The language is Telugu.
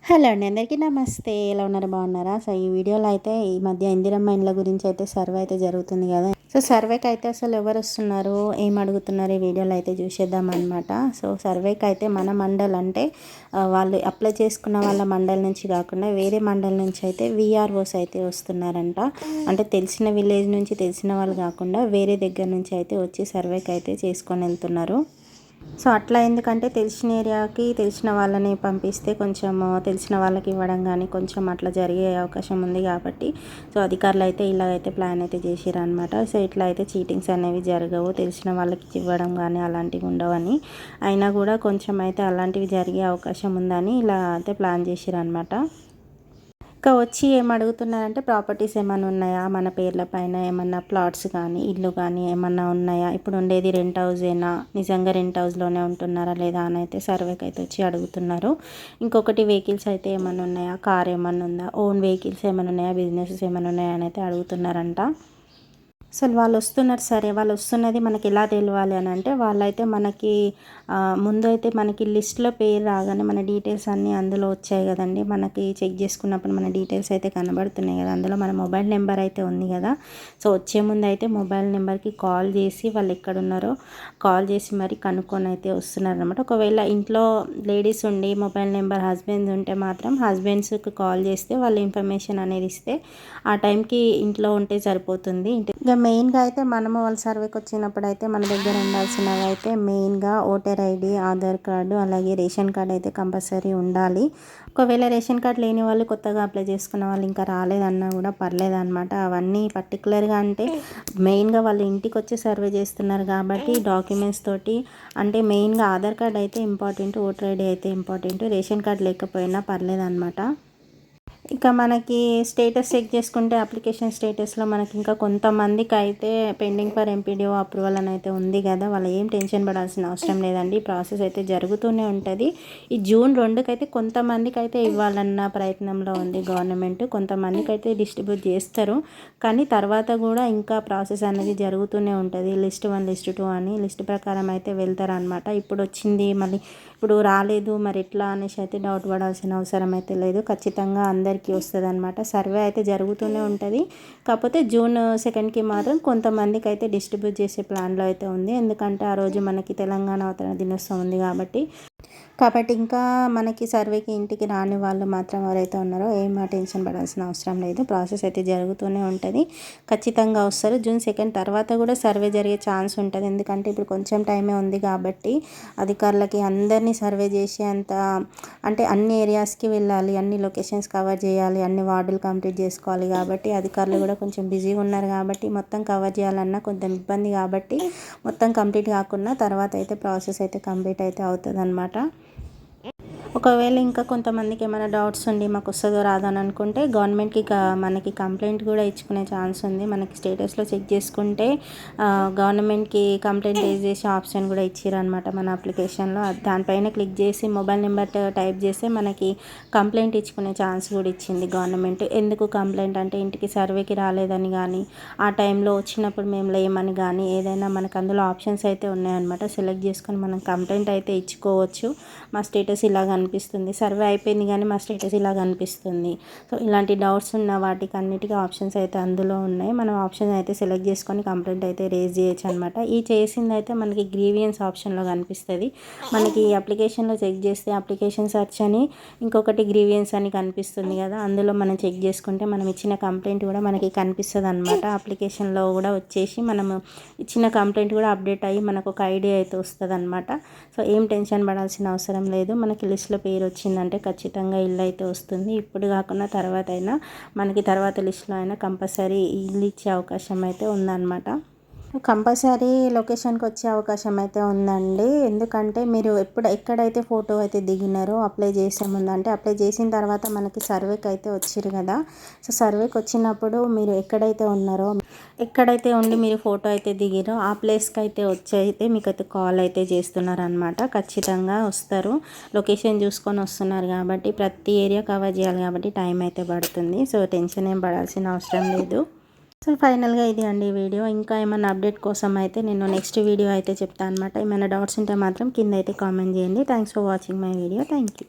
హలో అండి, అందరికీ నమస్తే. ఎలా ఉన్నారు? బాగున్నారా? సో ఈ వీడియోలో అయితే ఈ మధ్య ఇందిరమ్మ ఇండ్ల గురించి అయితే సర్వే అయితే జరుగుతుంది కదా. సో సర్వేకి అయితే అసలు ఎవరు వస్తున్నారు, ఏం అడుగుతున్నారు ఈ వీడియోలో అయితే చూసేద్దాం అనమాట. సో సర్వేకి అయితే మన మండల్ అంటే వాళ్ళు అప్లై చేసుకున్న వాళ్ళ మండల్ నుంచి కాకుండా వేరే మండల్ నుంచి అయితే విఆర్ఓస్ అయితే వస్తున్నారంట. అంటే తెలిసిన విలేజ్ నుంచి తెలిసిన వాళ్ళు కాకుండా వేరే దగ్గర నుంచి అయితే వచ్చి సర్వేకి అయితే చేసుకొని వెళ్తున్నారు. సో అట్లా ఎందుకంటే తెలిసిన ఏరియాకి తెలిసిన వాళ్ళని పంపిస్తే కొంచెం తెలిసిన వాళ్ళకి ఇవ్వడం కానీ కొంచెం అట్లా జరిగే అవకాశం ఉంది కాబట్టి సో అధికారులు అయితే ఇలాగైతే ప్లాన్ అయితే చేసిర్రు అనమాట. సో ఇట్లా అయితే చీటింగ్స్ అనేవి జరగవు, తెలిసిన వాళ్ళకి ఇవ్వడం కానీ అలాంటివి ఉండవని. అయినా కూడా కొంచెం అయితే అలాంటివి జరిగే అవకాశం ఉందని ఇలా అయితే ప్లాన్ చేసిర్రు అనమాట. ఇంకా వచ్చి ఏం అడుగుతున్నారంటే ప్రాపర్టీస్ ఏమైనా ఉన్నాయా, మన పేర్ల పైన ఏమన్నా ప్లాట్స్ కానీ ఇల్లు కానీ ఏమన్నా ఉన్నాయా, ఇప్పుడు ఉండేది రెంట్ హౌసేనా, నిజంగా రెంట్ హౌస్లోనే ఉంటున్నారా లేదా అని అయితే సర్వేకి అయితే వచ్చి అడుగుతున్నారు. ఇంకొకటి వెహికల్స్ అయితే ఏమైనా ఉన్నాయా, కార్ ఏమన్నా ఉందా, ఓన్ వెహికల్స్ ఏమైనా ఉన్నాయా, బిజినెసెస్ ఏమైనా ఉన్నాయా అని అయితే అడుగుతున్నారంట. అసలు వాళ్ళు వస్తున్నారు, సరే వాళ్ళు వస్తున్నది మనకి ఎలా తెలియాలి అని అంటే వాళ్ళైతే మనకి ముందు అయితే మనకి లిస్ట్లో పేరు రాగానే మన డీటెయిల్స్ అన్నీ అందులో వచ్చాయి కదండి. మనకి చెక్ చేసుకున్నప్పుడు మన డీటెయిల్స్ అయితే కనబడుతున్నాయి కదా, అందులో మన మొబైల్ నెంబర్ అయితే ఉంది కదా. సో వచ్చే ముందు అయితే మొబైల్ నెంబర్కి కాల్ చేసి వాళ్ళు ఎక్కడున్నారో కాల్ చేసి మరి కనుక్కొని అయితే వస్తున్నారు అనమాట. ఒకవేళ ఇంట్లో లేడీస్ ఉండి మొబైల్ నెంబర్ హస్బెండ్స్ ఉంటే మాత్రం హస్బెండ్స్కి కాల్ చేస్తే వాళ్ళు ఇన్ఫర్మేషన్ అనేది ఇస్తే ఆ టైంకి ఇంట్లో ఉంటే సరిపోతుంది. ఇక మెయిన్గా అయితే మనము వాళ్ళ సర్వేకి వచ్చినప్పుడు అయితే మన దగ్గర ఉండాల్సినవి అయితే మెయిన్గా ఓటర్ ఐడి, ఆధార్ కార్డు, అలాగే రేషన్ కార్డు అయితే కంపల్సరీ ఉండాలి. ఒకవేళ రేషన్ కార్డు లేని వాళ్ళు కొత్తగా అప్లై చేసుకున్న వాళ్ళు ఇంకా రాలేదన్నా కూడా పర్లేదన్నమాట. అవన్నీ పర్టికులర్గా అంటే మెయిన్గా వాళ్ళు ఇంటికి వచ్చి సర్వే చేస్తున్నారు కాబట్టి డాక్యుమెంట్స్ తోటి అంటే మెయిన్గా ఆధార్ కార్డు అయితే ఇంపార్టెంట్, ఓటర్ ఐడి అయితే ఇంపార్టెంట్, రేషన్ కార్డు లేకపోయినా పర్లేదన్నమాట. ఇక మనకి స్టేటస్ చెక్ చేసుకుంటే అప్లికేషన్ స్టేటస్లో మనకి ఇంకా కొంతమందికి అయితే పెండింగ్ ఫర్ ఎంపీడీఓ అప్రూవల్ అని అయితే ఉంది కదా. వాళ్ళు ఏం టెన్షన్ పడాల్సిన అవసరం లేదండి, ప్రాసెస్ అయితే జరుగుతూనే ఉంటుంది. ఈ జూన్ 2కి అయితే కొంతమందికి అయితే ఇవ్వాలన్న ప్రయత్నంలో ఉంది గవర్నమెంట్, కొంతమందికి అయితే డిస్ట్రిబ్యూట్ చేస్తారు. కానీ తర్వాత కూడా ఇంకా ప్రాసెస్ అనేది జరుగుతూనే ఉంటుంది. లిస్ట్ 1 లిస్ట్ 2 అని లిస్ట్ ప్రకారం అయితే వెళ్తారనమాట. ఇప్పుడు వచ్చింది మళ్ళీ ఇప్పుడు రాలేదు మరి ఎట్లా అనేసి అయితే డౌట్ పడాల్సిన అవసరం అయితే లేదు, ఖచ్చితంగా అందరికీ వస్తుంది అనమాట. సర్వే అయితే జరుగుతూనే ఉంటుంది. కాకపోతే జూన్ 2కి మాత్రం కొంతమందికి అయితే డిస్ట్రిబ్యూట్ చేసే ప్లాన్లో అయితే ఉంది. ఎందుకంటే ఆ రోజు మనకి తెలంగాణ అవతరణ దినోత్సవం ఉంది కాబట్టి ఇంకా మనకి సర్వేకి ఇంటికి రాని వాళ్ళు మాత్రం ఎవరైతే ఉన్నారో ఏం టెన్షన్ పడాల్సిన అవసరం లేదు, ప్రాసెస్ అయితే జరుగుతూనే ఉంటుంది. ఖచ్చితంగా వస్తారు. జూన్ 2 తర్వాత కూడా సర్వే జరిగే ఛాన్స్ ఉంటుంది. ఎందుకంటే ఇప్పుడు కొంచెం టైమే ఉంది కాబట్టి అధికారులకి అందరినీ సర్వే చేసి అంత అంటే అన్ని ఏరియాస్కి వెళ్ళాలి, అన్ని లొకేషన్స్ కవర్ చేయాలి, అన్ని వార్డులు కంప్లీట్ చేసుకోవాలి కాబట్టి అధికారులు కూడా కొంచెం బిజీగా ఉన్నారు కాబట్టి మొత్తం కవర్ చేయాలన్నా కొంచెం ఇబ్బంది కాబట్టి మొత్తం కంప్లీట్ కాకుండా తర్వాత అయితే ప్రాసెస్ అయితే కంప్లీట్ అయితే అవుతుంది అనమాట. ఒకవేళ ఇంకా కొంతమందికి ఏమైనా డౌట్స్ ఉండి మాకు వస్తుందో రాదో అని అనుకుంటే గవర్నమెంట్కి మనకి కంప్లైంట్ కూడా ఇచ్చుకునే ఛాన్స్ ఉంది. మనకి స్టేటస్లో చెక్ చేసుకుంటే గవర్నమెంట్కి కంప్లైంట్ రేజ్ చేసే ఆప్షన్ కూడా ఇచ్చారనమాట మన అప్లికేషన్లో. దానిపైన క్లిక్ చేసి మొబైల్ నెంబర్ టైప్ చేస్తే మనకి కంప్లైంట్ ఇచ్చుకునే ఛాన్స్ కూడా ఇచ్చింది గవర్నమెంట్. ఎందుకు కంప్లైంట్ అంటే ఇంటికి సర్వేకి రాలేదని కానీ ఆ టైంలో వచ్చినప్పుడు మేము లేమని కానీ ఏదైనా మనకు అందులో ఆప్షన్స్ అయితే ఉన్నాయన్నమాట. సెలెక్ట్ చేసుకొని మనం కంప్లైంట్ అయితే ఇచ్చుకోవచ్చు. మా స్టేటస్ ఇలా కనిపిస్తుంది, సర్వే అయిపోయింది కానీ మా స్టేటస్ ఇలా కనిపిస్తుంది. సో ఇలాంటి డౌట్స్ ఉన్న వాటికి అన్నిటికీ ఆప్షన్స్ అయితే అందులో ఉన్నాయి. మనం ఆప్షన్ అయితే సెలెక్ట్ చేసుకొని కంప్లైంట్ అయితే రేజ్ చేయొచ్చు అనమాట. ఈ చేసింది అయితే మనకి గ్రీవియన్స్ ఆప్షన్లో కనిపిస్తుంది. మనకి అప్లికేషన్లో చెక్ చేస్తే అప్లికేషన్ సెర్చ్ అని ఇంకొకటి గ్రీవియన్స్ అని కనిపిస్తుంది కదా, అందులో మనం చెక్ చేసుకుంటే మనం ఇచ్చిన కంప్లైంట్ కూడా మనకి కనిపిస్తుంది అనమాట. అప్లికేషన్లో కూడా వచ్చేసి మనము ఇచ్చిన కంప్లైంట్ కూడా అప్డేట్ అయ్యి మనకు ఒక ఐడియా అయితే వస్తుంది అనమాట. సో ఏం టెన్షన్ పడాల్సిన అవసరం లేదు. మనకి లిస్ట్లో పేరు వచ్చిందంటే ఖచ్చితంగా ఇల్లు అయితే వస్తుంది. ఇప్పుడు కాకుండా తర్వాత అయినా మనకి తర్వాత లిస్ట్లో అయినా కంపల్సరీ ఇల్లు ఇచ్చే అవకాశం అయితే ఉందన్నమాట. కంపల్సరీ లొకేషన్కి వచ్చే అవకాశం అయితే ఉందండి. ఎందుకంటే మీరు ఎక్కడైతే ఫోటో అయితే దిగినారో అప్లై చేసే ముందు అంటే అప్లై చేసిన తర్వాత మనకి సర్వేకి అయితే వచ్చిరు కదా. సో సర్వేకి వచ్చినప్పుడు మీరు ఎక్కడైతే ఉన్నారో ఎక్కడైతే ఉండి మీరు ఫోటో అయితే దిగిరో ఆ ప్లేస్కి అయితే వచ్చి అయితే మీకు అయితే కాల్ అయితే చేస్తున్నారనమాట. ఖచ్చితంగా వస్తారు, లొకేషన్ చూసుకొని వస్తున్నారు కాబట్టి ప్రతి ఏరియా కవర్ చేయాలి కాబట్టి టైం అయితే పడుతుంది. సో టెన్షన్ ఏం పడాల్సిన అవసరం లేదు. సో ఫైనల్గా ఇది అండి వీడియో. ఇంకా ఏమైనా అప్డేట్ కోసం అయితే నేను నెక్స్ట్ వీడియో అయితే చెప్తాను అనమాట. ఏమైనా డౌట్స్ ఉంటే మాత్రం కింద అయితే కామెంట్ చేయండి. Thanks for watching my video. Thank you.